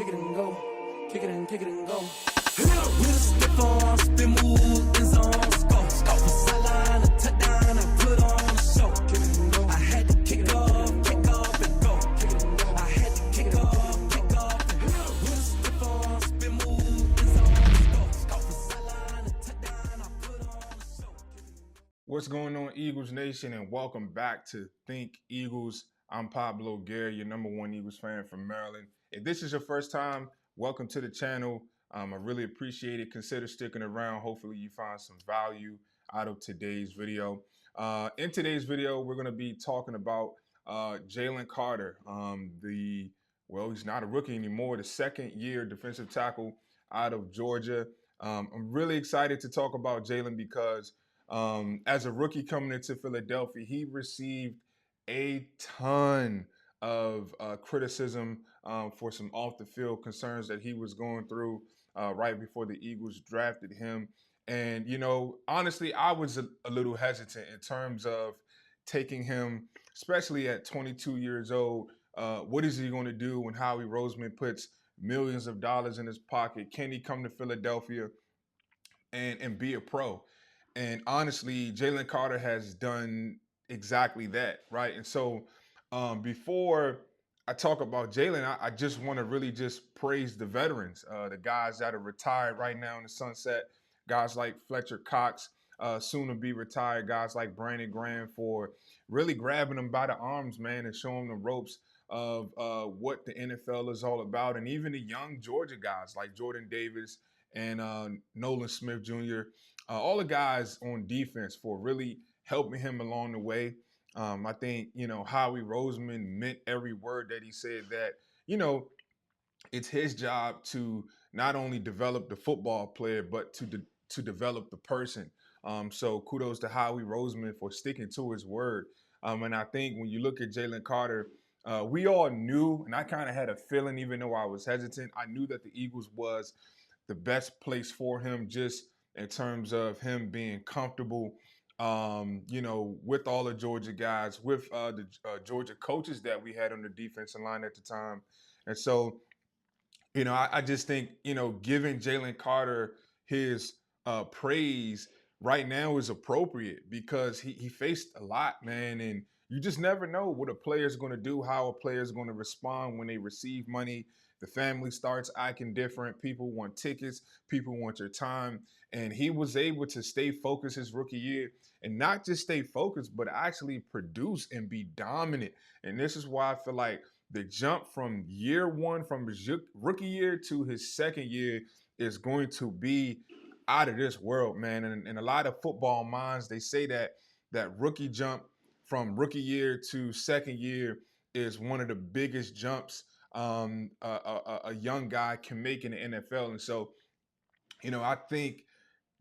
kick it and go, kick it and go. With a stiff on, spin move, in zones, go. From sideline to touchdown, I put on a show. Kick it and go. I had to kick off and go. Kick it and go. I had to kick off and go. With a stiff on, spin move, in zones, go. From sideline to touchdown, I put on a show. What's going on, Eagles Nation, and welcome back to Think Eagles. I'm Pablo Guerra, your #1 Eagles fan from Maryland. If this is your first time, welcome to the channel. I really appreciate it. Consider sticking around. Hopefully you find some value out of today's video. In today's video, we're going to be talking about Jalen Carter, he's not a rookie anymore, the second-year defensive tackle out of Georgia. I'm really excited to talk about Jalen because as a rookie coming into Philadelphia, he received a ton of criticism for some off-the-field concerns that he was going through right before the Eagles drafted him. And, you know, honestly, I was a little hesitant in terms of taking him, especially at 22 years old. What is he going to do when Howie Roseman puts millions of dollars in his pocket? Can he come to Philadelphia and be a pro? And honestly, Jalen Carter has done exactly that, right? And so before I talk about Jalen, I just want to really just praise the veterans, the guys that are retired right now in the sunset, guys like Fletcher Cox, soon to be retired, guys like Brandon Graham for really grabbing them by the arms, man, and showing them the ropes of what the NFL is all about. And even the young Georgia guys like Jordan Davis and Nolan Smith Jr., all the guys on defense for really helping him along the way. I think, you know, Howie Roseman meant every word that he said, that, you know, it's his job to not only develop the football player, but to develop the person. So kudos to Howie Roseman for sticking to his word. And I think when you look at Jalen Carter, we all knew, and I kind of had a feeling, even though I was hesitant, I knew that the Eagles was the best place for him, just in terms of him being comfortable, you know, with all the Georgia guys, with the Georgia coaches that we had on the defensive line at the time. And so, you know, I just think, you know, giving Jalen Carter his praise right now is appropriate because he faced a lot, man. And you just never know what a player's going to do, how a player's going to respond when they receive money. The family starts acting different. People want tickets. People want your time. And he was able to stay focused his rookie year, and not just stay focused, but actually produce and be dominant. And this is why I feel like the jump from year one, from his rookie year to his second year, is going to be out of this world, man. And a lot of football minds, they say that rookie jump from rookie year to second year is one of the biggest jumps a young guy can make in the NFL. And so, you know, I think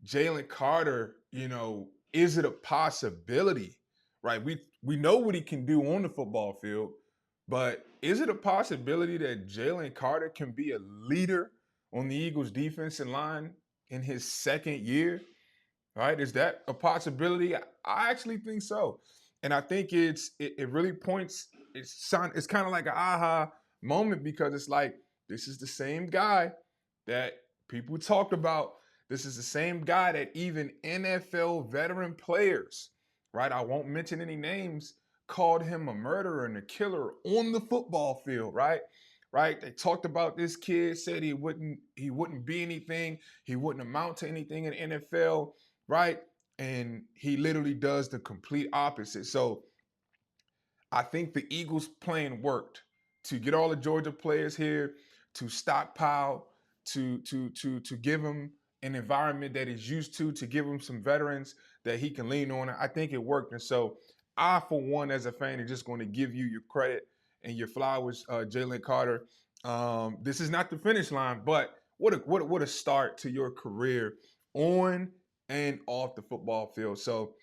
Jalen Carter, you know, is it a possibility, right? We know what he can do on the football field, but is it a possibility that Jalen Carter can be a leader on the Eagles defensive line in his second year, right? Is that a possibility? I actually think so. And I think it really points, it's kind of like an aha moment, because it's like, this is the same guy that people talked about. This is the same guy that even NFL veteran players, right, I won't mention any names, called him a murderer and a killer on the football field, right? They talked about this kid, said he wouldn't be anything, he wouldn't amount to anything in the NFL, right? And he literally does the complete opposite. So I think the Eagles' plan worked to get all the Georgia players here, to stockpile, to give him an environment that he's used to give him some veterans that he can lean on. I think it worked. And so I, for one, as a fan, are just going to give you your credit and your flowers, Jalen Carter. This is not the finish line, but what a start to your career on and off the football field. So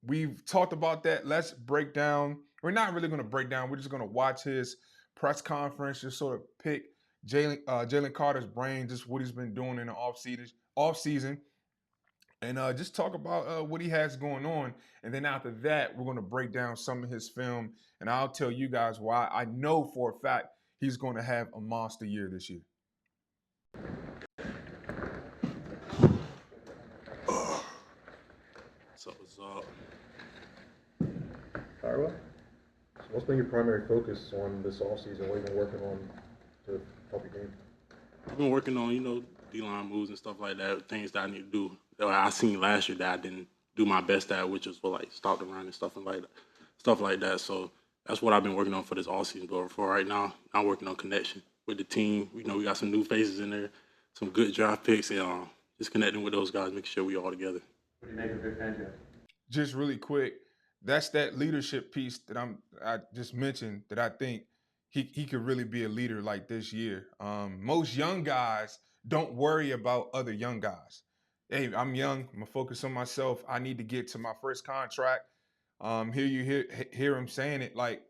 we've talked about that. Let's break down. We're not really going to break down. We're just going to watch his press conference, just sort of pick Jalen Carter's brain, just what he's been doing in the off season, and just talk about what he has going on. And then after that, we're going to break down some of his film, and I'll tell you guys why I know for a fact he's going to have a monster year this year. So what's up? Tyra, so what's been your primary focus on this offseason? What have you been working on to help your game? I've been working on, D-line moves and stuff like that, things that I need to do that I seen last year that I didn't do my best at, which was for like stop the run and stuff like that. So that's what I've been working on for this offseason. But for right now, I'm working on connection with the team. We got some new faces in there, some good draft picks, and just connecting with those guys, making sure we all together. What do you make of Vic Fangio? Just really quick, that's that leadership piece that I just mentioned that I think he could really be a leader like this year. Most young guys don't worry about other young guys. Hey, I'm young. I'm gonna focus on myself. I need to get to my first contract. Hear him saying it like,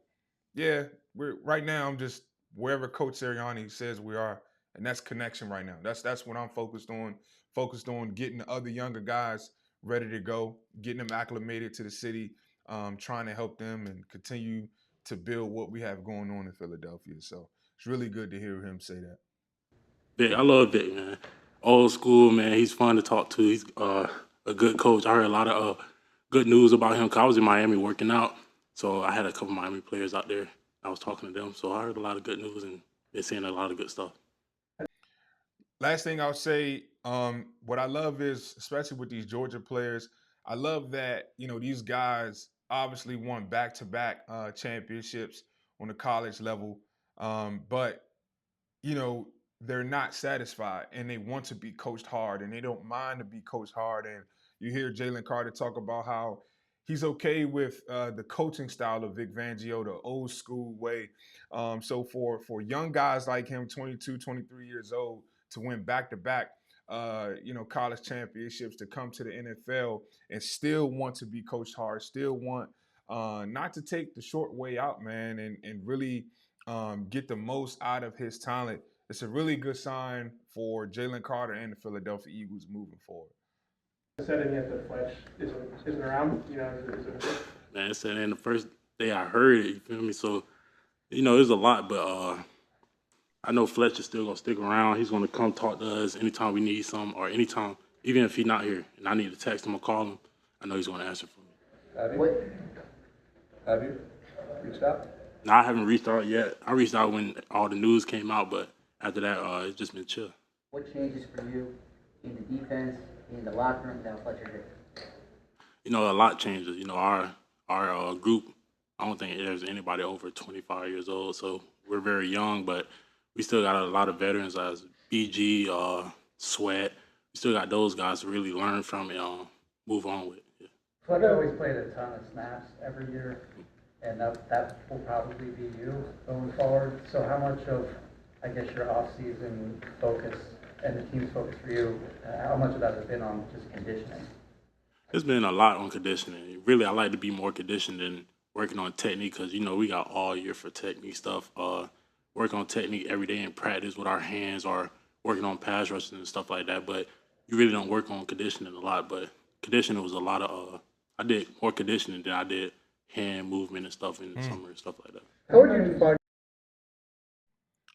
yeah, we're right now. I'm just wherever Coach Sirianni says we are, and that's connection right now. That's what I'm focused on. Focused on getting the other younger guys ready to go, getting them acclimated to the city, trying to help them and continue to build what we have going on in Philadelphia. So it's really good to hear him say that. Vic, I love Vic, man. Old school, man. He's fun to talk to. He's a good coach. I heard a lot of good news about him 'cause I was in Miami working out. So I had a couple Miami players out there. I was talking to them. So I heard a lot of good news and they're saying a lot of good stuff. Last thing I'll say, what I love is, especially with these Georgia players, I love that, these guys obviously won back-to-back championships on the college level, but they're not satisfied and they want to be coached hard and they don't mind to be coached hard. And you hear Jalen Carter talk about how he's okay with the coaching style of Vic Fangio, the old school way. So for young guys like him, 22, 23 years old, to win back-to-back, college championships, to come to the NFL and still want to be coached hard, still want not to take the short way out, man, and really get the most out of his talent. It's a really good sign for Jalen Carter and the Philadelphia Eagles moving forward. Said it yet that Fletch isn't around, is it? Man, it said in the first day I heard it, you feel me? So, there's a lot, but I know Fletch is still going to stick around. He's going to come talk to us anytime we need some or anytime, even if he's not here and I need to text him or call him, I know he's going to answer for me. Have you reached out? No, I haven't reached out yet. I reached out when all the news came out, but after that, it's just been chill. What changes for you in the defense, in the locker room, now Fletcher here? A lot changes. Our group, I don't think there's anybody over 25 years old, so we're very young, but we still got a lot of veterans as BG, Sweat. We still got those guys to really learn from and move on with. Yeah. Fletcher always played a ton of snaps every year, and that will probably be you going forward. So how much of, I guess, your off-season focus and the team's focus for you, how much of that has been on just conditioning? It's been a lot on conditioning. Really, I like to be more conditioned than working on technique because, we got all year for technique stuff. Work on technique every day in practice with our hands or working on pass rushes and stuff like that. But you really don't work on conditioning a lot. But conditioning was a lot of I did more conditioning than I did hand movement and stuff in the summer and stuff like that. How would you define?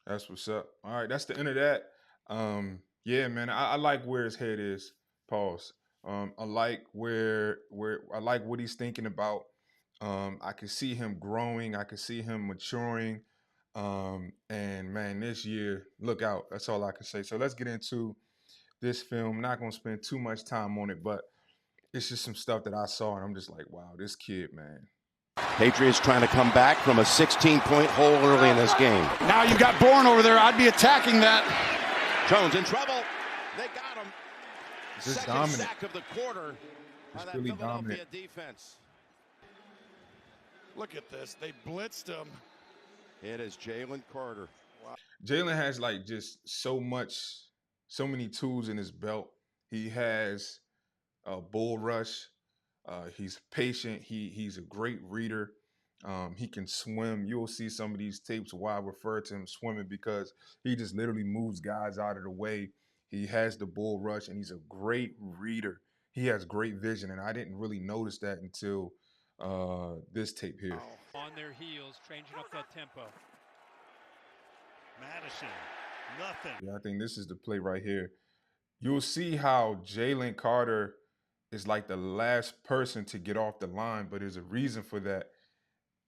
That's what's up. All right, that's the end of that. Yeah, man, I like where his head is. Pause. I like where I like what he's thinking about. I can see him growing. I can see him maturing. And man, this year, look out. That's all I can say. So let's get into this film. I'm not going to spend too much time on it, but it's just some stuff that I saw, and I'm just like, wow, this kid, man. Patriots trying to come back from a 16-point hole early in this game. Now you've got Bourne over there. I'd be attacking that. Jones in trouble. They got him. Just Second dominant. sack of the quarter by that really Philadelphia dominant. defense. Look at this. They blitzed him. It is Jalen Carter. Jalen has like just so many tools in his belt. He has a bull rush. He's patient. He's a great reader. He can swim. You'll see some of these tapes why I refer to him swimming, because he just literally moves guys out of the way. He has the bull rush, and he's a great reader. He has great vision, and I didn't really notice that until this tape here. On their heels, changing up that tempo. Madison, nothing. Yeah, I think this is the play right here. You'll see how Jalen Carter is like the last person to get off the line, but there's a reason for that.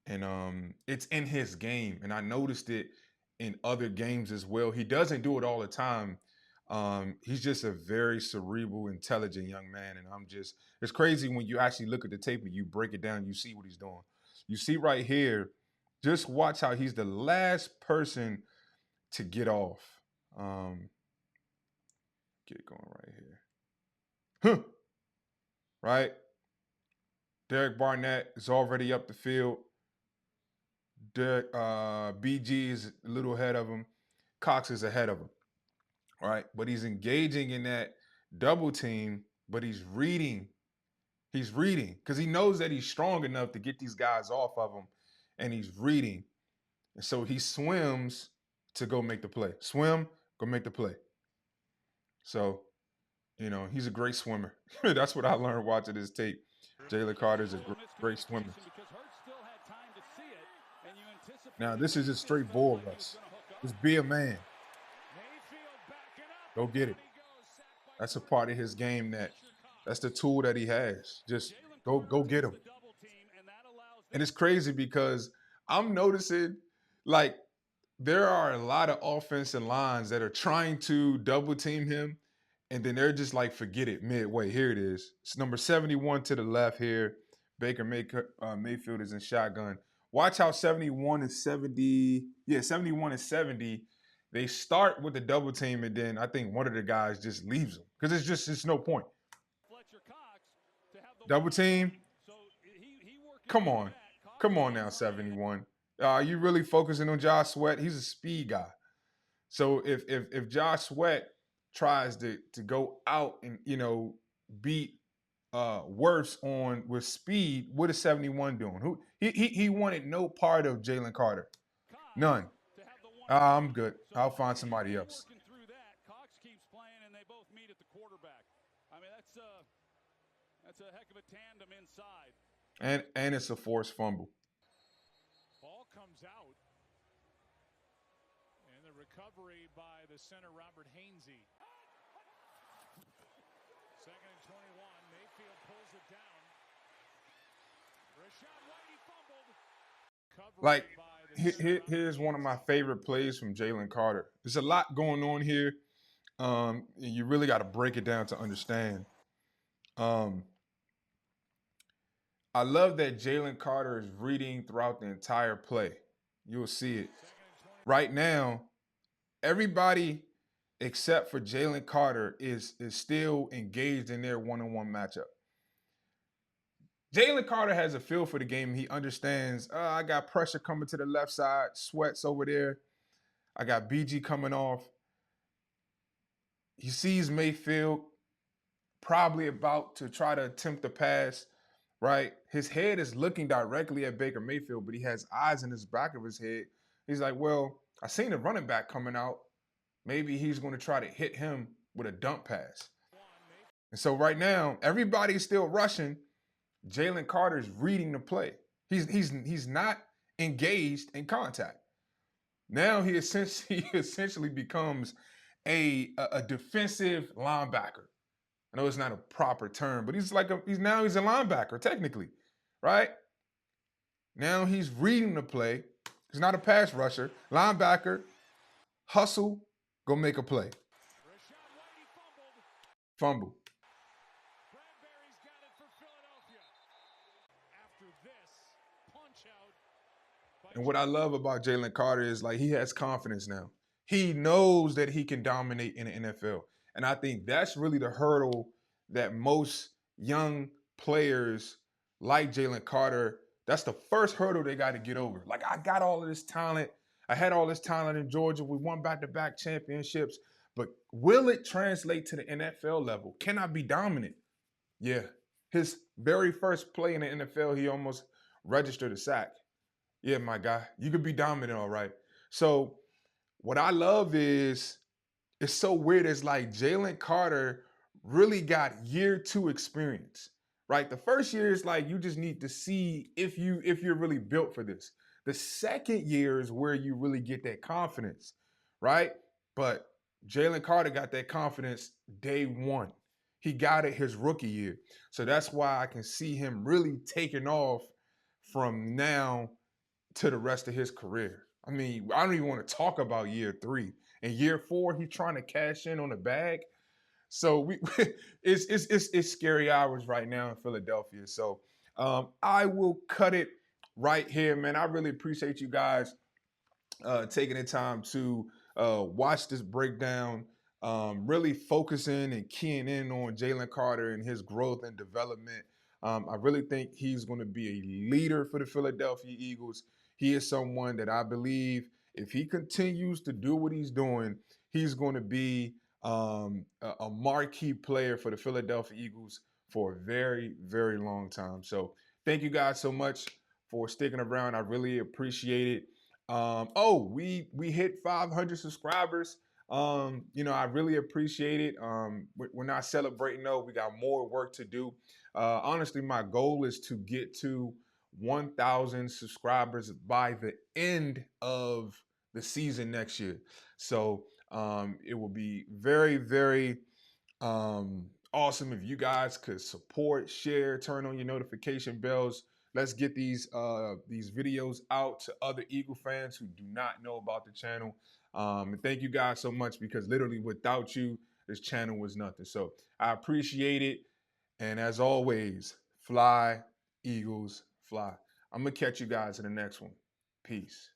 And it's in his game. And I noticed it in other games as well. He doesn't do it all the time. He's just a very cerebral, intelligent young man. And it's crazy when you actually look at the tape and you break it down, you see what he's doing. You see right here, just watch how he's the last person to get off. Get it going right here. Huh. Right? Derek Barnett is already up the field. BG is a little ahead of him. Cox is ahead of him. All right. But he's engaging in that double team, but he's reading. He's reading because he knows that he's strong enough to get these guys off of him, and he's reading. And so he swims to go make the play. Swim, go make the play. So, he's a great swimmer. That's what I learned watching this tape. Jalen Carter's a great swimmer. Now, this is just straight bull rush. Just be a man. Go get it. That's a part of his game that's the tool that he has. Just go get him. And it's crazy because I'm noticing, like, there are a lot of offensive lines that are trying to double team him, and then they're just like, forget it midway. Here it is. It's number 71 to the left here. Baker Mayfield is in shotgun. Watch how 71 and 70, they start with the double team, and then I think one of the guys just leaves them because it's no point. Double team. Come on now, 71. Are you really focusing on Josh Sweat? He's a speed guy. So if Josh Sweat tries to go out and beat Worse with speed, what is 71 doing? He wanted no part of Jalen Carter. None. I'm good. I'll find somebody else. Cox keeps playing, and they both meet at the quarterback. I mean, that's a heck of a tandem inside. And it's a forced fumble. Ball comes out, and the recovery by the center, Robert Hainsey. Second and 21. Mayfield pulls it down. Rashad White, fumbled. Like, here's one of my favorite plays from Jalen Carter. There's a lot going on here. And you really got to break it down to understand. I love that Jalen Carter is reading throughout the entire play. You'll see it. Right now, everybody except for Jalen Carter is still engaged in their one-on-one matchup. Jalen Carter has a feel for the game. He understands, I got pressure coming to the left side, Sweat's over there. I got BG coming off. He sees Mayfield probably about to try to attempt the pass, right? His head is looking directly at Baker Mayfield, but he has eyes in his back of his head. He's like, well, I seen the running back coming out. Maybe he's going to try to hit him with a dump pass. And so right now, everybody's still rushing. Jalen Carter's reading the play. He's not engaged in contact. Now he essentially becomes a defensive linebacker. I know it's not a proper term, but he's a linebacker technically, right? Now he's reading the play. He's not a pass rusher. Linebacker, hustle, go make a play. Fumble. Bradbury's got it for Philadelphia. After this punch out. And what I love about Jalen Carter is, like, he has confidence now. He knows that he can dominate in the NFL. And I think that's really the hurdle that most young players like Jalen Carter, that's the first hurdle they got to get over. Like, I got all of this talent. I had all this talent in Georgia. We won back-to-back championships. But will it translate to the NFL level? Can I be dominant? Yeah. His very first play in the NFL, he almost registered a sack. Yeah, my guy, you could be dominant, all right. So what I love is, it's so weird. It's like Jalen Carter really got year 2 experience, right? The first year is like, you just need to see if you're really built for this. The second year is where you really get that confidence, right? But Jalen Carter got that confidence day one. He got it his rookie year. So that's why I can see him really taking off from now to the rest of his career. I mean, I don't even want to talk about year 3. And year 4, he's trying to cash in on the bag. So it's scary hours right now in Philadelphia. So I will cut it right here, man. I really appreciate you guys taking the time to watch this breakdown, really focusing and keying in on Jalen Carter and his growth and development. I really think he's going to be a leader for the Philadelphia Eagles. He is someone that I believe if he continues to do what he's doing, he's going to be a marquee player for the Philadelphia Eagles for a very, very long time. So thank you guys so much for sticking around. I really appreciate it. We hit 500 subscribers. I really appreciate it. We're not celebrating though. We got more work to do. Honestly, my goal is to get to 1,000 subscribers by the end of the season next year. So it will be very, very awesome if you guys could support, share, turn on your notification bells. Let's get these videos out to other Eagle fans who do not know about the channel. And thank you guys so much because literally without you, this channel was nothing. So I appreciate it. And as always, fly, Eagles, fly. I'm going to catch you guys in the next one. Peace.